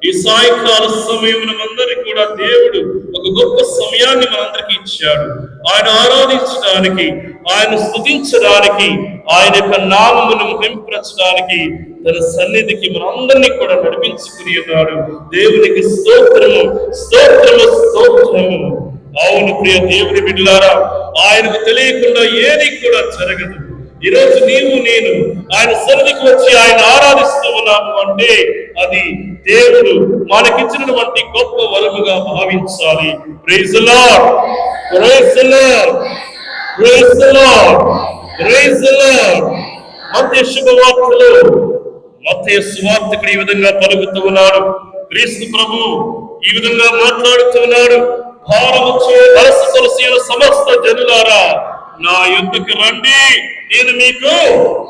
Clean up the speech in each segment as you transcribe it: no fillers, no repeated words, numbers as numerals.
ఈ సాయంకాల సమయం అందరికీ కూడా దేవుడు ఒక గొప్ప సమయాన్ని మనందరికి ఇచ్చాడు. ఆయన ఆరాధించడానికి, ఆయన స్తుతించడానికి, ఆయన యొక్క నామమును మహింపరచడానికి తన సన్నిధికి మనందరినీ కూడా నడిపించుకుని ఉన్నాడు. దేవునికి స్తోత్రము, స్తోత్రము, స్తోత్రము. అవును ప్రియ దేవుని బిడ్డలారా, ఆయనకు తెలియకుండా ఏది కూడా జరగదు. ఈరోజు నీవు నేను ఆయన సన్నిధికి వచ్చి ఆయన ఆరాధిస్తూ ఉన్నాము అంటే అది దేవుడు మనకిచ్చినటువంటి గొప్ప వరముగా భావించాలి. Praise the Lord, praise the Lord, praise the Lord, praise the Lord. Mattayi శుభవార్తలో మత్తయి సువార్తికుడు ఈ విధంగా పలుకుతూ ఉన్నాడు. క్రీస్తు ప్రభు ఈ విధంగా మాట్లాడుతూ ఉన్నాడు. భారముచే అలసిన సమస్త జనులారా నా యొద్దకు రండి, నేను మీకు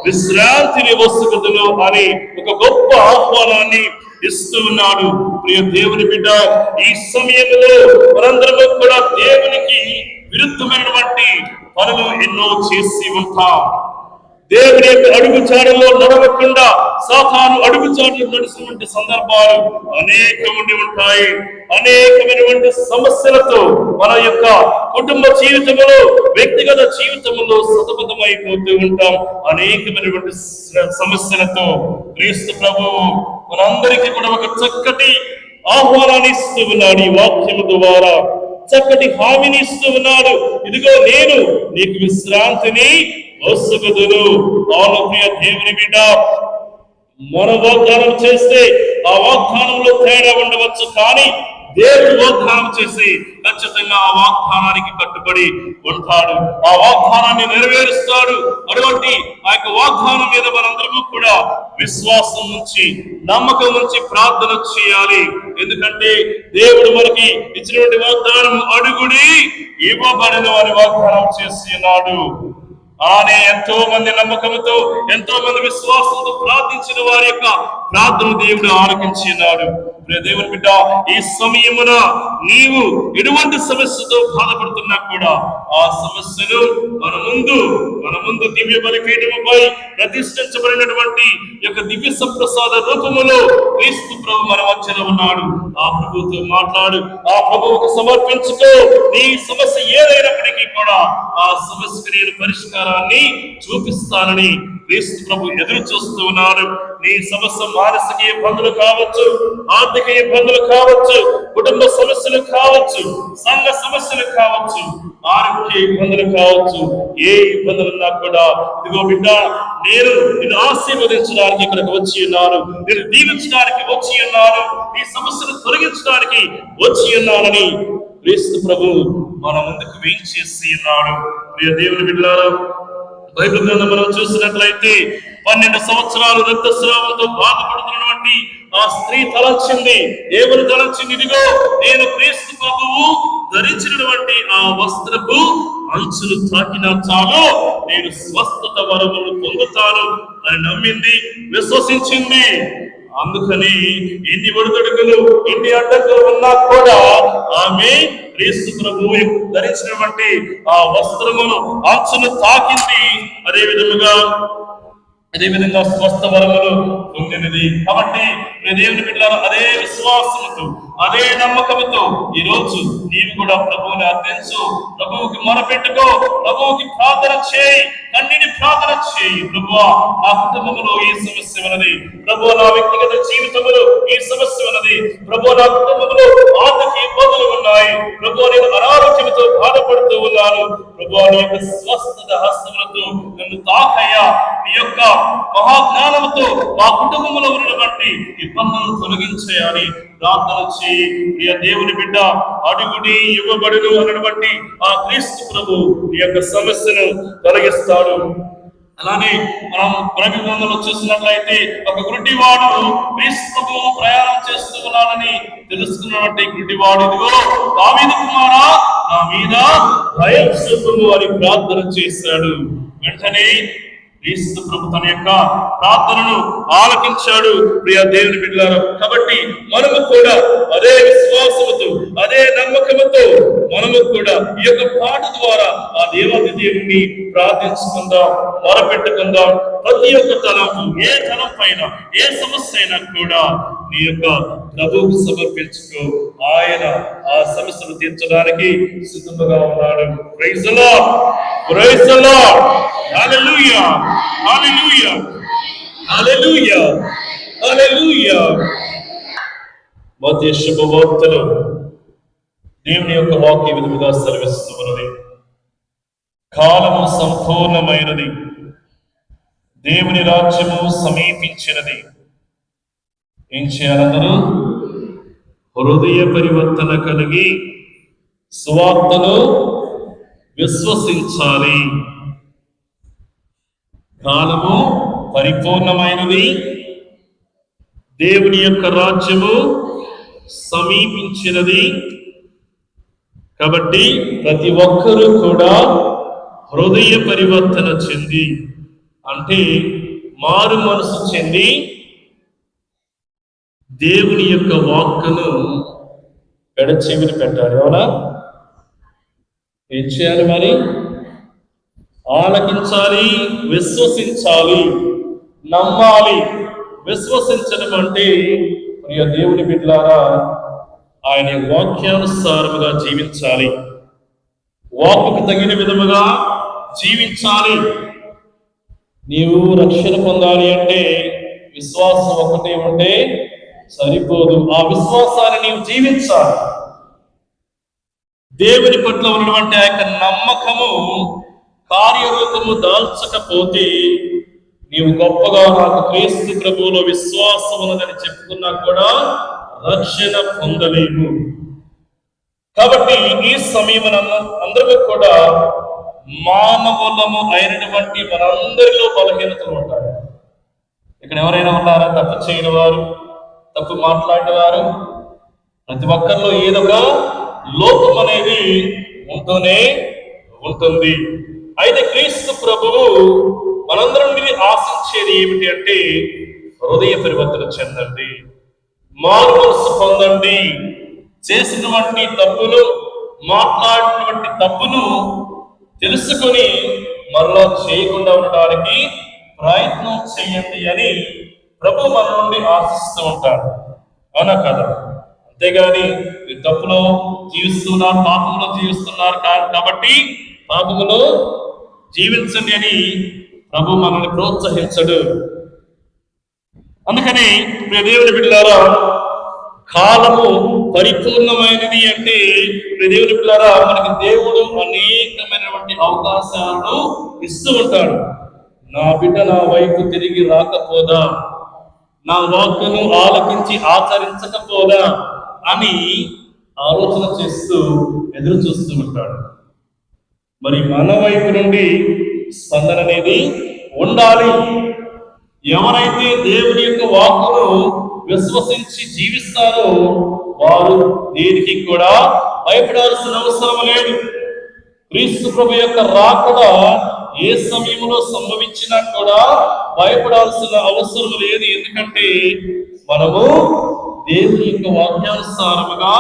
విశ్రాంతిని వస్తుకుదును అని ఒక గొప్ప ఆహ్వానాన్ని ఇస్తూ ఉన్నాడు. ప్రియ దేవుని బిడ్డ, ఈ సమయంలో మనందరము కూడా దేవునికి విరుద్ధమైనటువంటి పనులు ఎన్నో చేసి ఉంటాం. దేవుని యొక్క అడుగుచాడలో నడవకుండా సాతాను అడుగుచాడలో నడిచినటువంటి సందర్భాలు అనేకం ఉండి ఉంటాయి. అనేకమైనటువంటి సమస్యలతో మన యొక్క కుటుంబ జీవితంలో, వ్యక్తిగత జీవితంలో సతమతమైపోతూ ఉంటాం. అనేకమైనటువంటి సమస్యలతో క్రీస్తు ప్రభువు మనందరికీ కూడా ఒక చక్కటి ఆహ్వానాన్ని ఇస్తూ ఉన్నాడు. ఈ వాక్యము ద్వారా చక్కటి హామీని ఇస్తూ ఉన్నాడు. ఇదిగో నేను నీకు విశ్రాంతిని వస్తుకుదును. అవును ప్రియ దేవుని బిడ్డ, మన వాగ్దానం చేస్తే ఆ వాగ్దానంలో తేడా ఉండవచ్చు, కానీ దేవుడు వాగ్దానం చేసి ఖచ్చితంగా ఆ వాగ్దానానికి కట్టుబడి ఉంటాడు. ఆ వాగ్దానాన్ని నెరవేరుస్తాడు. అటువంటి ఆ యొక్క వాగ్దానం మీద మనందరము కూడా విశ్వాసం నుంచి, నమ్మకం నుంచి ప్రార్థన చేయాలి. ఎందుకంటే దేవుడు మనకి ఇచ్చినటువంటి వాగ్దానం అడుగుడి ఇవ్వబడను అని వాగ్దానం చేసి ఉన్నాడు. అలానే ఎంతో మంది నమ్మకంతో, ఎంతో మంది విశ్వాసంతో ప్రార్థించిన వారి యొక్క ప్రార్థన దేవుడు ఆలకించి ఉన్నాడు. దేవుని బిడ్డ, ఈ సమయమున నీవు ఎటువంటి సమస్యతో బాధపడుతున్నా కూడా ఆ సమస్యను మన ముందు దివ్య బలిపీఠముపై ప్రతిష్ఠించబడినటువంటి యొక్క దివ్య సంప్రసాద రూపములో క్రీస్తు ప్రభు మన మధ్యలో ఉన్నాడు. ఆ ప్రభువుతో మాట్లాడు, ఆ ప్రభువుకు సమర్పించుకో. నీ సమస్య ఏదైనప్పటికీ కూడా ఆ సమస్యకు నేను పరిష్కారాన్ని చూపిస్తానని క్రీస్తు ప్రభు ఎదురు చూస్తూ ఉన్నాడు. నీ సమస్య మానసిక ఇబ్బందులు కావచ్చు, ఆర్థిక ఇబ్బందులు కావచ్చు, కుటుంబ సమస్యలు కావచ్చు, సంఘ సమస్యలు కావచ్చు, ఆరోగ్య ఇబ్బందులు కావచ్చు, ఏ ఇబ్బందులున్నా కూడా ఇదిగో బిడ్డ, నేను నిన్ను ఆశీర్వదించడానికి ఇక్కడికి వచ్చి ఉన్నాను, నేను దీవించడానికి వచ్చి ఉన్నాను, ఈ సమస్యను తొలగించడానికి వచ్చి ఉన్నానని క్రీస్తు ప్రభు మన ముందుకు వేయించేసి ఉన్నాడు. ప్రియ దేవుని బిడ్డలారా, బైబిల్ గ్రంథం మనం చూసినట్లయితే 12 సంవత్సరాలు రక్తస్రావంతో బాధపడుతున్నటువంటి ఆ స్త్రీ తలంచింది. ఏమని తలంచింది? ఇదిగో నేను క్రీస్తు ప్రభువు ధరించినటువంటి ఆ వస్త్రపు అంచులు తాకినా చాలు నేను స్వస్థత వరములు పొందుతాను అని నమ్మింది, విశ్వసించింది. అందుకని ఎన్ని ఒడిదుడుకులు, ఎన్ని అడ్డంకులు ఉన్నా కూడా ఆమె క్రీస్తు ప్రభువు ధరించినటువంటి ఆ వస్త్రమును అంచును తాకింది. అదే విధంగా స్వస్థ వరములు పొందినది. కాబట్టి దేవుని బిడ్డలారా, అదే విశ్వాసముతో, అదే నమ్మకంతో ఈ రోజు నీవు కూడా ప్రభువుని అర్థించు, ప్రభువుకి మొరపెట్టుకో, ప్రభువుకి ప్రార్థన చేయి, కన్నీటి ప్రార్థన చేయి. ప్రభువా, నా కుటుంబంలో ఈ సమస్య ఉన్నది, ప్రభువా నా వ్యక్తిగత జీవితంలో ఈ సమస్య ఉన్నది, ప్రభువా నా కుటుంబంలో ఆర్థిక ఇబ్బందులు ఉన్నాయి, ప్రభువా నేను అనారోగ్యంతో బాధపడుతూ ఉన్నాను, ప్రభువా నీ యొక్క స్వస్థత హస్తములతో నన్ను తాకయ్యా, నీ యొక్క మహాజ్ఞానంతో మా కుటుంబంలో ఉన్నటువంటి ఇబ్బందులను తొలగించేయాలి ప్రార్థన చేయి. ప్రియ దేవుని బిడ్డ, అడుగుడి ఇవ్వబడును అన్నటువంటి ఆ క్రీస్తు ప్రభు ఈ యొక్క సమస్యను తొలగిస్తాడు. అలానే మనం బైబిల్ గ్రంథంలో చూసినట్లయితే ఒక గుడ్డివాడు క్రీస్తు ప్రభువు ప్రయాణం చేస్తూ ఉన్నాడని తెలుసుకున్నటువంటి గుడ్డివాడు, ఇదిగో దావీదు కుమారా నా మీద దయ చూపుము అని ప్రార్థన చేశాడు. వెంటనే క్రీస్తు ప్రభు తన యొక్క ప్రార్థనను ఆలకించాడు. ప్రియ దేవుని బిడ్డలారా, కాబట్టి మనము కూడా అదే విశ్వాసముతో, అదే నమ్మకముతో మనము కూడా ఈ యొక్క పాట ద్వారా ఆ దేవాది దేవుణ్ణి ప్రార్థించుకుందాం, మొరపెట్టుకుందాం. ప్రతి ఒక్క తలంపు, ఏ తలం పైన, ఏ సమస్య అయినా కూడా నీ యొక్క ప్రభువుకు సమర్పించుకో. ఆయన ఆ సమస్యను తీర్చడానికి సిద్ధంగా ఉన్నాడు. Praise the Lord, praise the Lord, hallelujah, hallelujah, hallelujah, hallelujah. మత్తయి శుభవార్తలో దేవుని యొక్క వాక్య విధముగా సెలవిస్తూ ఉన్నది. కాలము సంపూర్ణమైనది, దేవుని రాజ్యము సమీపించినది. ఏం చేయాలందరూ? హృదయ పరివర్తన కలిగి సువార్తను విశ్వసించాలి. కాలము పరిపూర్ణమైనది, దేవుని యొక్క రాజ్యము సమీపించినది. కాబట్టి ప్రతి ఒక్కరూ కూడా హృదయ పరివర్తన చెంది, అంటే మారు మనసు చెంది దేవుని యొక్క వాక్కును పెడచెవిని పెట్టాలి. అవునా? ఏం చేయాలి మరి? ఆలకించాలి, విశ్వసించాలి, నమ్మాలి. విశ్వసించడం అంటే ప్రియ దేవుని బిడ్డలారా, ఆయన వాక్యానుసారముగా జీవించాలి, వాక్కుకు తగిన విధముగా జీవించాలి. నీవు రక్షణ పొందాలి అంటే విశ్వాసం ఒకటే ఉంటే సరిపోదు. ఆ విశ్వాసాన్ని నీవు జీవించాలి. దేవుని పట్ల ఉన్నటువంటి ఆ యొక్క నమ్మకము కార్యరూపము దాల్చకపోతే నీవు గొప్పగా నాకు క్రీస్తు ప్రభువులో విశ్వాసం ఉన్నదని చెప్పుకున్నా కూడా రక్షణ పొందలేము. కాబట్టి ఈ సమయమున అందరూ కూడా మానవులము అయినటువంటి మనందరిలో బలహీనతలు ఉంటాయి. ఇక్కడ ఎవరైనా ఉన్నారా తప్పు చేయని వారు, తప్పు మాట్లాడిన వారు? ప్రతి ఒక్కరిలో ఏదో ఒక లోపం అనేది ఉంటూనే ఉంటుంది. అయితే క్రీస్తు ప్రభువు మనందరం నుండి ఆశించేది ఏమిటి అంటే హృదయ పరివర్తన చెందండి, మారు మనసు పొందండి. చేసినటువంటి తప్పులు, మాట్లాడినటువంటి తప్పును తెలుసుకొని మరలా చేయకుండా ఉండడానికి ప్రయత్నం చేయండి అని ప్రభు మన నుండి ఆశిస్తూ ఉంటాడు. అవునా కదా? అంతేగాని మీరు తప్పులో జీవిస్తున్నారు, పాపంలో జీవిస్తున్నారు కాబట్టి పాపములో జీవించండి అని ప్రభు మనల్ని ప్రోత్సహించడు. అందుకని దేవుని బిడ్డలారా, కాలము పరిపూర్ణమైనది అంటే దేవుని బిడ్డలారా, మనకి దేవుడు అనేకమైనటువంటి అవకాశాలను ఇస్తూ ఉంటాడు. నా బిడ్డ నా వైపు తిరిగి రాకపోదా, నా వాక్కును ఆలకించి ఆచరించకపోదా అని ఆలోచన చేస్తూ ఎదురు చూస్తూ ఉంటాడు. మరి మన వైపు నుండి స్పందన అనేది ఉండాలి. ఎవరైతే దేవుని యొక్క వాక్కును విశ్వసించి జీవిస్తారో వారు దేనికి కూడా భయపడాల్సిన అవసరం లేదు. క్రీస్తు ప్రభు యొక్క రాకడ ఏ సమయంలో సంభవించినా కూడా భయపడాల్సిన అవసరం లేదు. ఎందుకంటే మనము దేవుని యొక్క వాక్యానుసారముగా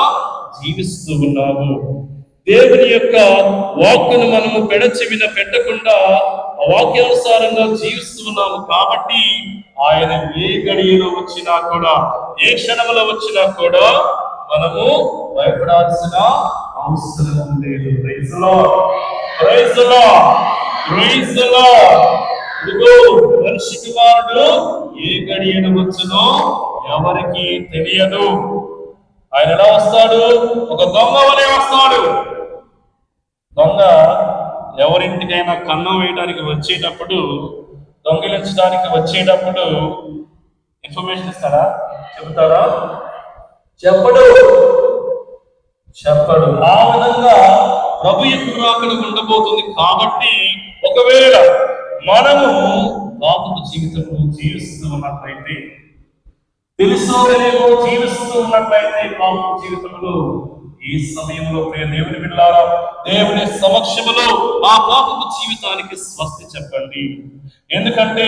జీవిస్తూ ఉన్నాము. దేవుని యొక్క వాక్కును మనము పెడచెవిన పెట్టకుండా వాక్యానుసారంగా జీవిస్తూ ఉన్నాము. కాబట్టి ఆయన ఏ గడియలో వచ్చినా కూడా, ఏ క్షణంలో వచ్చినా కూడా మనము భయపడాల్సిన అవసరం లేదు. Praise the Lord, praise the Lord, praise the Lord. ఇదిగో మనిషి కుమారుడు ఏ గడియలో వచ్చునో ఎవరికి తెలియదు. ఆయన ఎలా వస్తాడు? ఒక దొంగ వలె వస్తాడు. దొంగ ఎవరింటికైనా కన్నం వేయడానికి వచ్చేటప్పుడు, దొంగిలించడానికి వచ్చేటప్పుడు ఇన్ఫర్మేషన్ ఇస్తాడా? చెబుతాడా? చెప్పడు. ఆ విధంగా ప్రభు యొక్క రాకడ ఉండబోతుంది. కాబట్టి ఒకవేళ మనము పాపపు జీవితంలో జీవిస్తూ ఉన్నట్లయితే, తెలుసో తెలియకో జీవిస్తూ ఉన్నట్లయితే పాపపు జీవితంలో ఈ సమయంలో దేవుని బిడ్డలారా, దేవుని సమక్షములో ఆ పాపపు జీవితానికి స్వస్తి చెప్పండి. ఎందుకంటే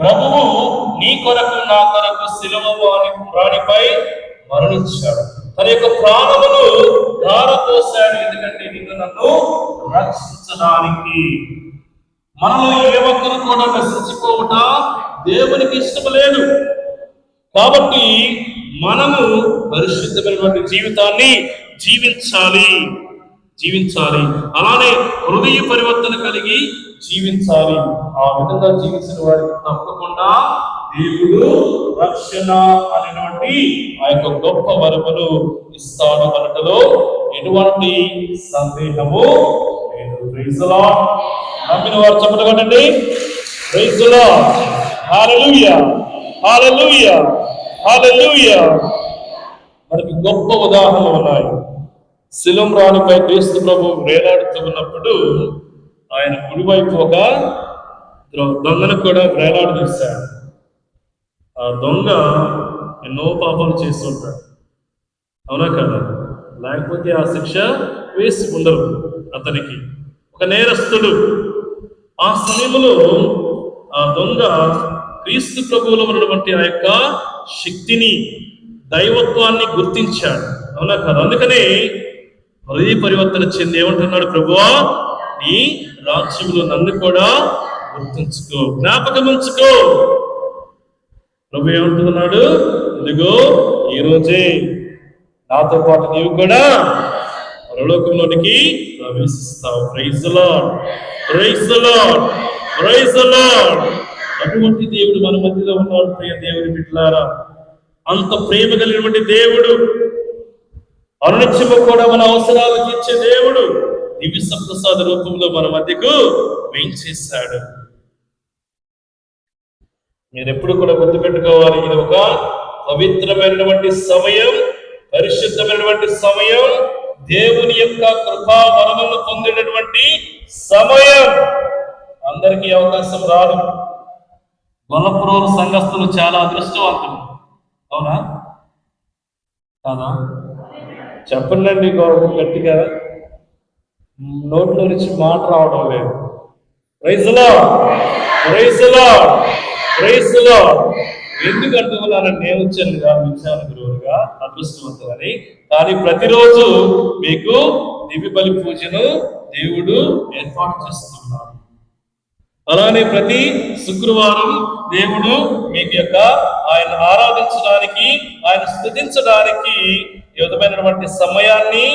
ప్రభువు నీ కొరకు నా కొరకు శిలువ ప్రాణిపై మరణించాడు, తన యొక్క ప్రాణమును ధారపోశాడు. ఎందుకంటే నిన్ను నన్ను రక్షించడానికి. మనలో ఏ ఒక్కరు కూడా నశించుకోవట దేవునికి ఇష్టం లేదు. కాబట్టి మనము పరిశుద్ధమైనటువంటి జీవితాన్ని జీవించాలి జీవించాలి అలానే హృదయ పరివర్తన కలిగి జీవించాలి. ఆ విధంగా జీవించిన వారికి తప్పకుండా దేవుడు రక్షణ అనేటువంటి ఆ యొక్క గొప్ప వరమును ఇస్తాడు అనటలో ఎటువంటి సందేహము లేదు. Praise the Lord. నమ్మిన వారు చప్పట్లు కొట్టండి. Praise the Lord. Hallelujah, hallelujah, hallelujah. మనకి గొప్ప ఉదాహరణలు ఉన్నాయి. శిలం రాణిపై క్రీస్తు ప్రభు వేలాడుతూ ఉన్నప్పుడు ఆయన కుడివైపు ఒక దొంగను కూడా వేలాడదీశాడు. ఆ దొంగ ఎన్నో పాపాలు చేస్తుంటాడు, అవునా కదా? లేకపోతే ఆ శిక్ష వేసి ఉండరు అతనికి. ఒక నేరస్తుడు. ఆ సమయంలో ఆ దొంగ క్రీస్తు ప్రభువులో ఉన్నటువంటి ఆ యొక్క శక్తిని, దైవత్వాన్ని గుర్తించాడు, అవునా కదా? అందుకనే హృదయ పరివర్తన చెంది ఏమంటున్నాడు? ప్రభువా, నీ రాజ్యంలో నన్ను కూడా గుర్తుంచుకో, జ్ఞాపకం ఉంచుకో. ప్రభు ఏమంటున్నాడు? ఇదిగో ఈ రోజే నాతో పాటు నీవు కూడా పరలోకంలోనికి ప్రవేశిస్తావు. Praise the Lord, praise the Lord, praise the Lord. అటువంటి దేవుడు మన మధ్యలో ఉన్నాడు. ప్రియ దేవుని బిడ్డలారా, అంత ప్రేమ కలిగినటువంటి దేవుడు, అనునిత్యము కూడా మన అవసరాలు తీర్చే దేవుడు దివ్య సప్రసాద రూపంలో మన మధ్యకు వేయించేశాడు. మీరు ఎప్పుడు కూడా గుర్తుపెట్టుకోవాలి, ఇది ఒక పవిత్రమైనటువంటి సమయం, పరిశుద్ధమైనటువంటి సమయం, దేవుని యొక్క కృపా వరములను పొందినటువంటి సమయం. అందరికీ అవకాశం రాదు. గొల్లపురం సంఘస్థులు చాలా అదృష్టవంతులు, అవునా కాదా? చెప్పండి గట్టిగా. నోట్లో నుంచి మాట రావడం లేదు. Praise the Lord, praise the Lord, praise the Lord. ఎందుకు అంటున్నానని నేను వచ్చాను విచారణ గురువుగా, అదృష్టవంతులని. కానీ ప్రతిరోజు మీకు దివ్య బలి పూజను దేవుడు ఏర్పాటు చేస్తున్నాడు. అలానే ప్రతి శుక్రవారం దేవుడు మీకు యొక్క ఆయన ఆరాధించడానికి, ఆయన స్తుతించడానికి ఈ విధమైనటువంటి సమయాన్ని,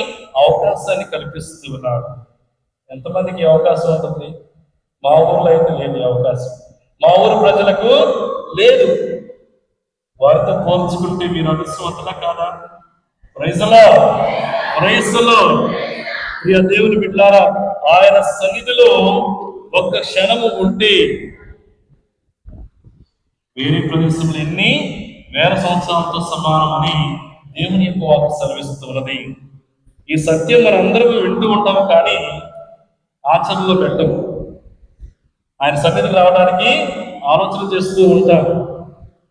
అవకాశాన్ని కల్పిస్తూ ఉన్నాడు. ఎంతమందికి అవకాశం ఉంటుంది? మా ఊర్లో అయితే లేదు అవకాశం. మా ఊరు ప్రజలకు లేదు. వారితో పోల్చుకుంటే మీరు అదృష్టవంతులా కాదా? Praise the Lord, praise the Lord. ప్రియ దేవుని బిడ్డలారా, ఆయన సన్నిధిలో ఒక్క క్షణము ఉంటే వేరే ప్రదేశంలో ఎన్ని వేల సంవత్సరాలతో సమానమని దేవుని యొక్క వాక్కు సెలవిస్తున్నది. ఈ సత్యం మన అందరం వింటూ ఉంటాము, కానీ ఆచరణలో పెట్టము. ఆయన సన్నిధికి రావడానికి ఆలోచన చేస్తూ ఉంటారు.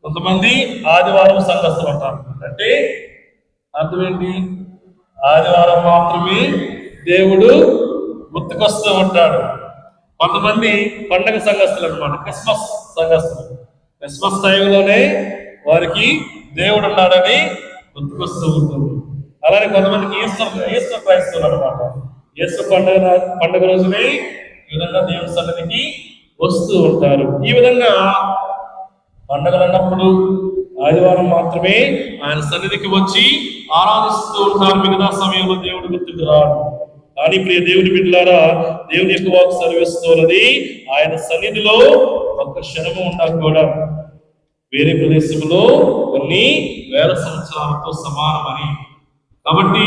కొంతమంది ఆదివారం సంఘస్థులు అంటారు. అంటే అర్థం ఏంటి? ఆదివారం మాత్రమే దేవుడు గుర్తుకొస్తూ ఉంటాడు. కొంతమంది పండగ సంఘస్థులు అనమాట, క్రిస్మస్ సంఘస్థులు. క్రిస్మస్ టైంలోనే వారికి దేవుడు ఉన్నాడని గుర్తుకొస్తూ ఉంటుంది. అలానే కొంతమందికి ఈస్టర్ క్రైస్తవులు అనమాట. ఈస్టర్ పండుగ రోజునే ఈ విధంగా దేవుని సన్నిధికి వస్తూ ఉంటారు. ఈ విధంగా పండుగలు అన్నప్పుడు ఆదివారం మాత్రమే ఆయన సన్నిధికి వచ్చి ఆరాధిస్తూ ఉంటారు. మిగతా సమయంలో దేవుడు గుర్తుకు రాడు. కానీ ప్రియ దేవుని బిడ్డలారా, దేవుని యొక్క వాక్కు సెలవిస్తున్నది, ఆయన సన్నిధిలో ఒక్క క్షణము ఉన్నా కూడా వేరే ప్రదేశంలో కొన్ని వేల సంవత్సరాలతో సమానమని. కాబట్టి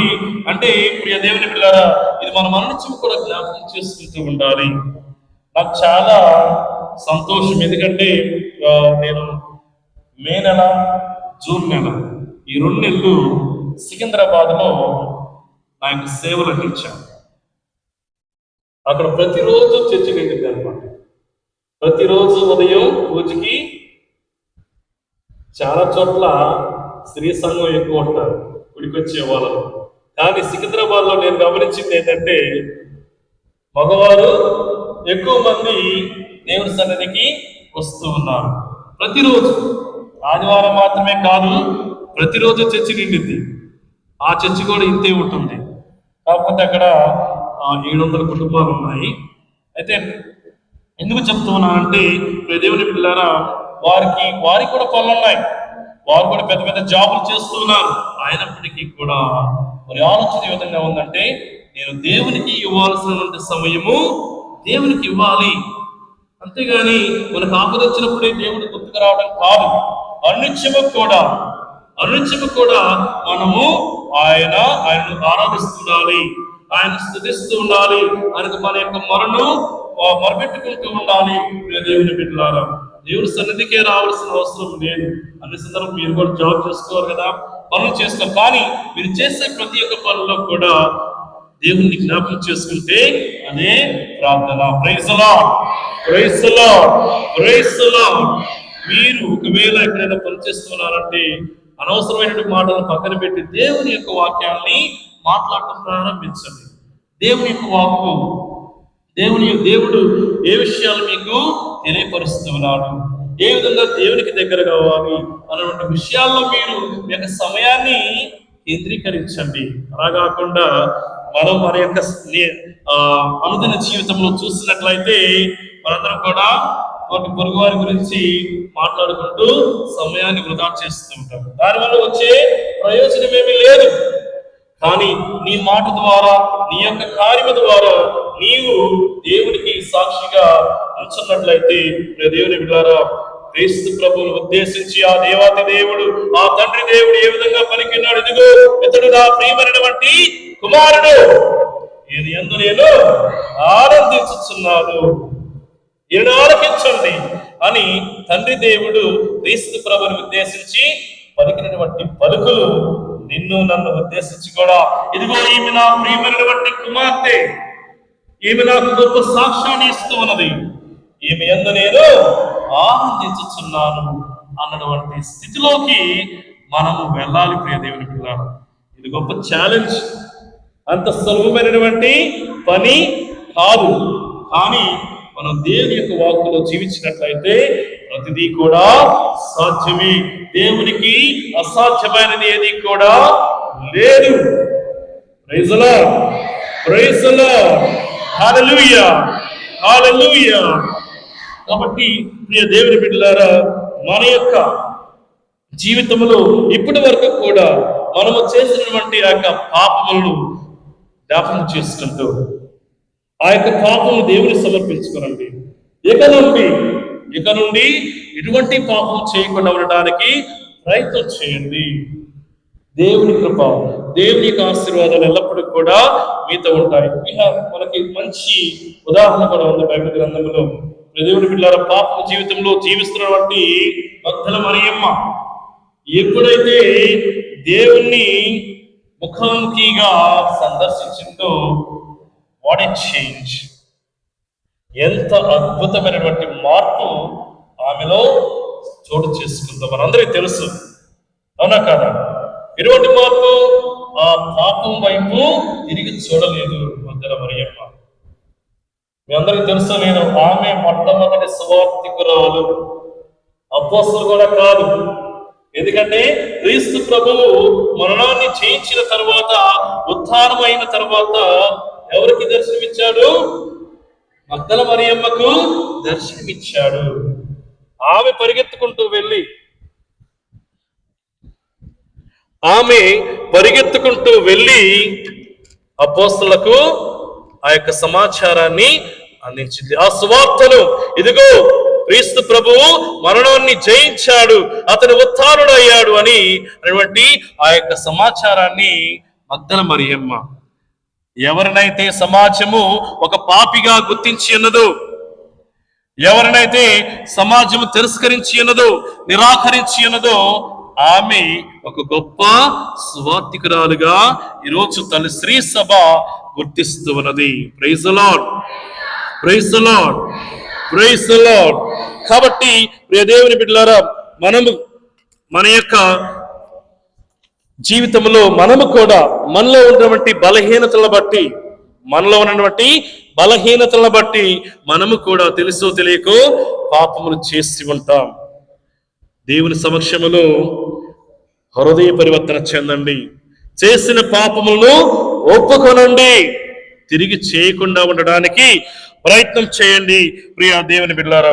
అంటే ప్రియ దేవుని బిడ్డలారా, ఇది మనం అనునిత్యం కూడా జ్ఞాపకం చేసుకుంటూ ఉండాలి. నాకు చాలా సంతోషం, ఎందుకంటే నేను మే నెల, జూన్ నెల, ఈ 2 నెలలు సికింద్రాబాద్లో నా యొక్క సేవలు అందించాను. అక్కడ ప్రతిరోజు చర్చ నిండింది అనమాట. ప్రతిరోజు ఉదయం పూజకి చాలా చోట్ల స్త్రీ సంఘం ఎక్కువ ఉంటారు గుడికి వచ్చే వాళ్ళు. కానీ సికింద్రాబాద్లో నేను గమనించింది ఏంటంటే, మగవారు ఎక్కువ మంది దేవుని సన్నిధికి వస్తూ ఉన్నారు. ప్రతిరోజు, ఆదివారం మాత్రమే కాదు, ప్రతిరోజు చర్చి నిండింది. ఆ చర్చి కూడా ఇంతే ఉంటుంది. కాకపోతే అక్కడ 700 కుటుంబాలు ఉన్నాయి. అయితే ఎందుకు చెప్తూ ఉన్నానంటే, దేవుని పిల్లారా, వారికి కూడా పనులు ఉన్నాయి. వారు కూడా పెద్ద పెద్ద జాబులు చేస్తున్నారు. అయినప్పటికీ కూడా వారి ఆలోచన ఏ విధంగా ఉందంటే, నేను దేవునికి ఇవ్వాల్సినటువంటి సమయము దేవునికి ఇవ్వాలి, అంతేగాని మనకు ఆపద వచ్చినప్పుడే దేవుడు గుర్తుకు రావడం కాదు. అనునిత్యము కూడా మనము ఆయనను ఆరాధిస్తుండాలి, ఆయన స్తుతిస్తూ ఉండాలి, ఆయనకు మన యొక్క మొరపెట్టుకుంటూ ఉండాలి. దేవుని బిడ్డలారా, దేవుని సన్నిధికే రావాల్సిన అవసరం లేదు. అన్ని సందర్భం మీరు కూడా జాబ్ చేసుకోవాలి కదా, పనులు చేసుకోవాలి. కానీ మీరు చేసే ప్రతి ఒక్క పనుల్లో కూడా దేవుణ్ణి జ్ఞాపకం చేసుకుంటే అదే ప్రార్థన. Praise the Lord, praise the Lord, praise the Lord. మీరు ఒకవేళ ఎక్కడైనా పనిచేస్తున్నారంటే అనవసరమైనటువంటి మాటలను పక్కన పెట్టి దేవుని యొక్క వాక్యాన్ని మాట్లాడటం ప్రారంభించండి. దేవుని యొక్క వాక్కు, దేవుడు ఏ విషయాలు మీకు తెలియపరుస్తున్నాడు, ఏ విధంగా దేవునికి దగ్గర కావాలి అన్నటువంటి విషయాల్లో మీరు మీ యొక్క సమయాన్ని కేంద్రీకరించండి. అలా కాకుండా మనం మన యొక్క అనుదిన జీవితంలో చూసినట్లయితే మనందరం కూడా వాటి పొరుగు వారి గురించి మాట్లాడుకుంటూ సమయాన్ని వృధా చేస్తూ ఉంటాం. దానివల్ల వచ్చే ప్రయోజనం ఏమీ లేదు. కానీ నీ మాట ద్వారా, నీ యొక్క కార్యము ద్వారా నీవు దేవునికి సాక్షిగా ఉంచున్నట్లయితే, దేవుని బిడ్డలారా, క్రీస్తు ప్రభువును ఉద్దేశించి ఆ దేవాతి దేవుడు, ఆ తండ్రి దేవుడు ఏ విధంగా పలికినాడు, ఇదిగో ఇతడు నా ప్రియమైనటువంటి కుమారుడు, ఇది యందు నేను ఆనందించుచున్నాను, ఈయన ఆలకించండి అని తండ్రి దేవుడు క్రీస్తు ప్రభువుని ఉద్దేశించి పలికినటువంటి పలుకులు నిన్ను నన్ను ఉద్దేశించి కూడా, ఇదిగో ఈమె నా ప్రియమైనటువంటి కుమార్తె, ఈమె నాకు గొప్ప సాక్ష్యాన్ని ఇస్తూ ఉన్నది, ఈమె యందు నేను ఆనందించుచున్నాను అన్నటువంటి స్థితిలోకి మనము వెళ్ళాలి. ప్రియ దేవుని పిల్లలు, ఇది గొప్ప ఛాలెంజ్. అంత సులభమైనటువంటి పని కాదు. కానీ మనం దేవుని యొక్క వాక్కులో జీవించినట్లయితే ప్రతిదీ కూడా సాధ్యమే. దేవునికి అసాధ్యమైనది ఏది కూడా లేదు. Praise the Lord, praise the Lord, hallelujah, hallelujah. కాబట్టి ప్రియ దేవుని బిడ్డలారా, మన యొక్క జీవితంలో ఇప్పటి వరకు కూడా మనము చేసినటువంటి ఆ యొక్క పాపములను జ్ఞాపకం చేసుకుంటూ ఆ యొక్క పాపము దేవుని సమర్పించుకోనండి. ఇక నుండి ఎటువంటి పాపం చేయకుండా ఉండడానికి ప్రయత్నం చేయండి. దేవుని కృప, దేవుని యొక్క ఆశీర్వాదాలు ఎల్లప్పుడూ కూడా మీతో ఉంటాయి. మనకి మంచి ఉదాహరణ కూడా ఉంది బైబిల్ గ్రంథంలో. దేవుని బిడ్డలారా, పాప జీవితంలో జీవిస్తున్నటువంటి మగ్దల మరియమ్మ ఎప్పుడైతే దేవుణ్ణి ముఖాముఖిగా సందర్శించిందో, వాట్ ఏ చేంజ్! ఎంత అద్భుతమైనటువంటి మార్పు ఆమెలో చోటు చేసుకుందో మనందరికీ తెలుసు, అవునా కాదా? ఎటువంటి మార్పు? ఆ పాపం వైపు తిరిగి చూడలేదు మగ్దల మరియమ్మ. మీ అందరికీ తెలుసు, నేను ఆమె మొట్టమొదటి సువార్తికురాలు, అపోస్తలులు కూడా కాదు. ఎందుకంటే క్రీస్తు ప్రభువు మరణాన్ని జయించిన తర్వాత, ఉత్థానం అయిన తర్వాత ఎవరికి దర్శనమిచ్చాడు? మగ్దల మరియమ్మకు దర్శనమిచ్చాడు. ఆమె పరిగెత్తుకుంటూ వెళ్ళి అపోస్తలులకు ఆ యొక్క సమాచారాన్ని అందించింది. ఆ సువార్తను, ఇదిగో క్రీస్తు ప్రభువు మరణాన్ని జయించాడు, అతను ఉత్థానుడయ్యాడు అనేటువంటి ఆ యొక్క సమాచారాన్ని మగ్దల మరియమ్మ, ఎవరినైతే సమాజము ఒక పాపిగా గుర్తించి ఉన్నదో, ఎవరినైతే సమాజము తిరస్కరించి ఉన్నదో, నిరాకరించి ఉన్నదో, ఆమె ఒక గొప్ప సువార్తికురాలుగా ఈరోజు తన శ్రీ సభ గుర్తిస్తూ ఉన్నది. Praise the Lord, praise the Lord, praise the Lord. కాబట్టి ప్రియ దేవుని బిడ్డలారా, మనము మన యొక్క జీవితంలో మనము కూడా మనలో ఉన్నటువంటి బలహీనతలను బట్టి మనము కూడా తెలుసో తెలియకో పాపములు చేసి ఉంటాం. దేవుని సమక్షములో హృదయ పరివర్తన చెందండి. చేసిన పాపములను ఒప్పుకొనండి. తిరిగి చేయకుండా ఉండడానికి ప్రయత్నం చేయండి. ప్రియ దేవుని బిడ్డలారా,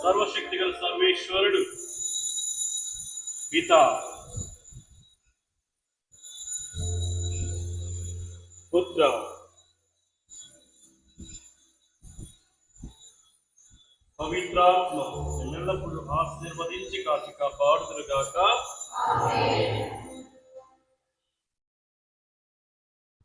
సర్వశక్తిగల సర్వేశ్వరుడు పిత పుత్ర పవిత్రాత్మ ఎల్లప్పుడూ ఆశీర్వదించి కాచి కాపాడుదురుగాక.